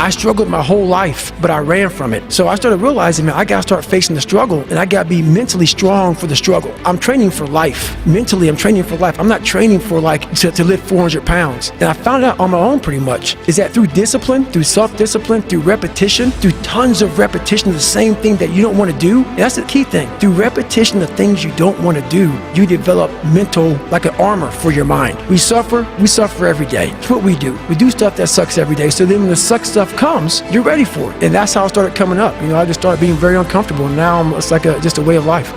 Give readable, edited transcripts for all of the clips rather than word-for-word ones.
I struggled my whole life, but I ran from it. So I started realizing, man, I gotta start facing the struggle, and I gotta be mentally strong for the struggle. I'm training for life. Mentally, I'm training for life. I'm not training for to lift 400 pounds. And I found out on my own pretty much, is that through discipline, through self-discipline, through repetition, through tons of repetition of the same thing that you don't want to do, and that's the key thing. Through repetition of things you don't want to do, you develop mental, like an armor for your mind. We suffer every day. It's what we do. We do stuff that sucks every day, so then when the suck stuff comes, you're ready for it. And that's how I started coming up. I just started being very uncomfortable, and now it's like just a way of life.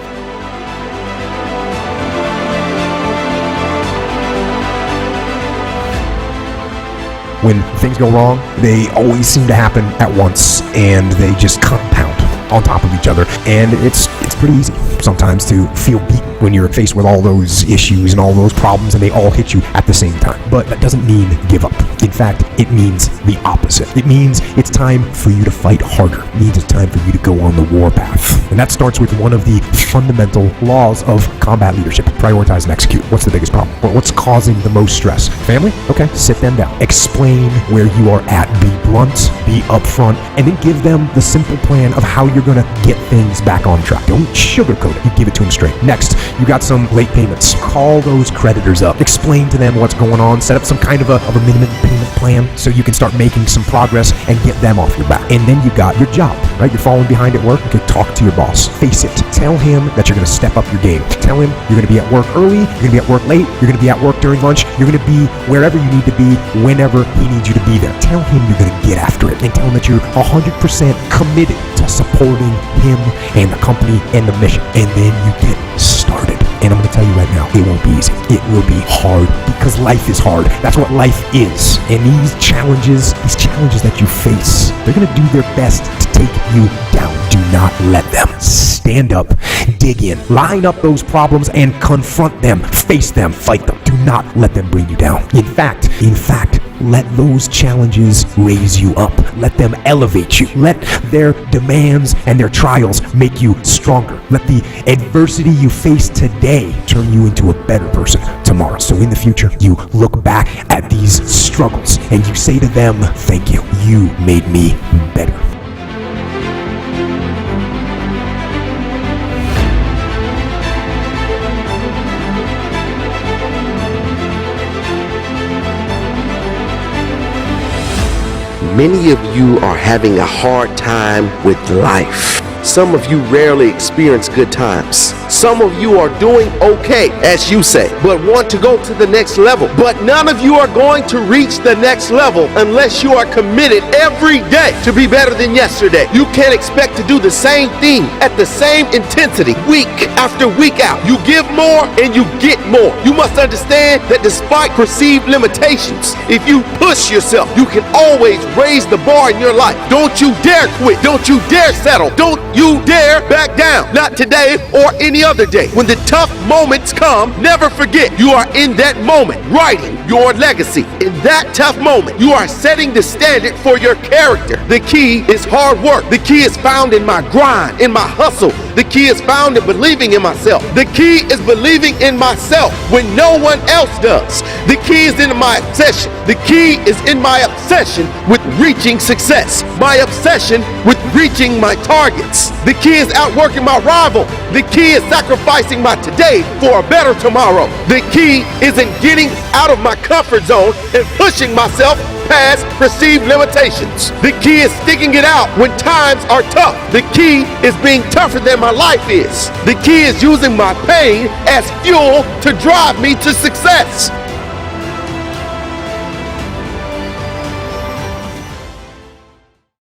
When things go wrong, they always seem to happen at once, and they just compound on top of each other. And it's pretty easy sometimes to feel beaten when you're faced with all those issues and all those problems, and they all hit you at the same time. But that doesn't mean give up. In fact, it means the opposite. It means it's time for you to fight harder. It means it's time for you to go on the warpath. And that starts with one of the fundamental laws of combat leadership: prioritize and execute. What's the biggest problem? What's causing the most stress? Family? Okay, sit them down. Explain where you are at. Be blunt, be upfront, and then give them the simple plan of how you're gonna get things back on track. Don't sugarcoat it. You give it to them straight. Next, you got some late payments. Call those creditors up. Explain to them what's going on. Set up some kind of a minimum payment plan so you can start making some progress and get them off your back. And then you got your job, right? You're falling behind at work. Okay, talk to your boss. Face it. Tell him that you're gonna step up your game. Tell him you're gonna be at work early, you're gonna be at work late, you're gonna be at work during lunch, you're gonna be wherever you need to be, whenever he needs you to be there. Tell him you're gonna get after it, and tell him that you're 100% committed to supporting him and the company and the mission. And then you get started. And I'm going to tell you right now, it won't be easy. It will be hard, because life is hard. That's what life is. And these challenges that you face, they're going to do their best to take you down. Do not let them. Stand up, dig in, line up those problems and confront them, face them, fight them. Do not let them bring you down. In fact, let those challenges raise you up. Let them elevate you. Let their demands and their trials make you stronger. Let the adversity you face today turn you into a better person tomorrow. So in the future, you look back at these struggles and you say to them, thank you. You made me better. Many of you are having a hard time with life. Some of you rarely experience good times. Some of you are doing okay, as you say, but want to go to the next level. But none of you are going to reach the next level unless you are committed every day to be better than yesterday. You can't expect to do the same thing at the same intensity week after week out. You give more and you get more. You must understand that despite perceived limitations, if you push yourself, you can always raise the bar in your life. Don't you dare quit. Don't you dare settle. Don't you dare back down. Not today or any other day. When the tough moments come, never forget you are in that moment writing your legacy. In that tough moment, you are setting the standard for your character. The key is hard work. The key is found in my grind, in my hustle. The key is found in believing in myself. The key is believing in myself when no one else does. The key is in my obsession. The key is in my obsession with reaching success. My obsession with reaching my targets. The key is outworking my rival. The key is sacrificing my today for a better tomorrow. The key is in getting out of my comfort zone and pushing myself past perceived limitations. The key is sticking it out when times are tough. The key is being tougher than my life is. The key is using my pain as fuel to drive me to success.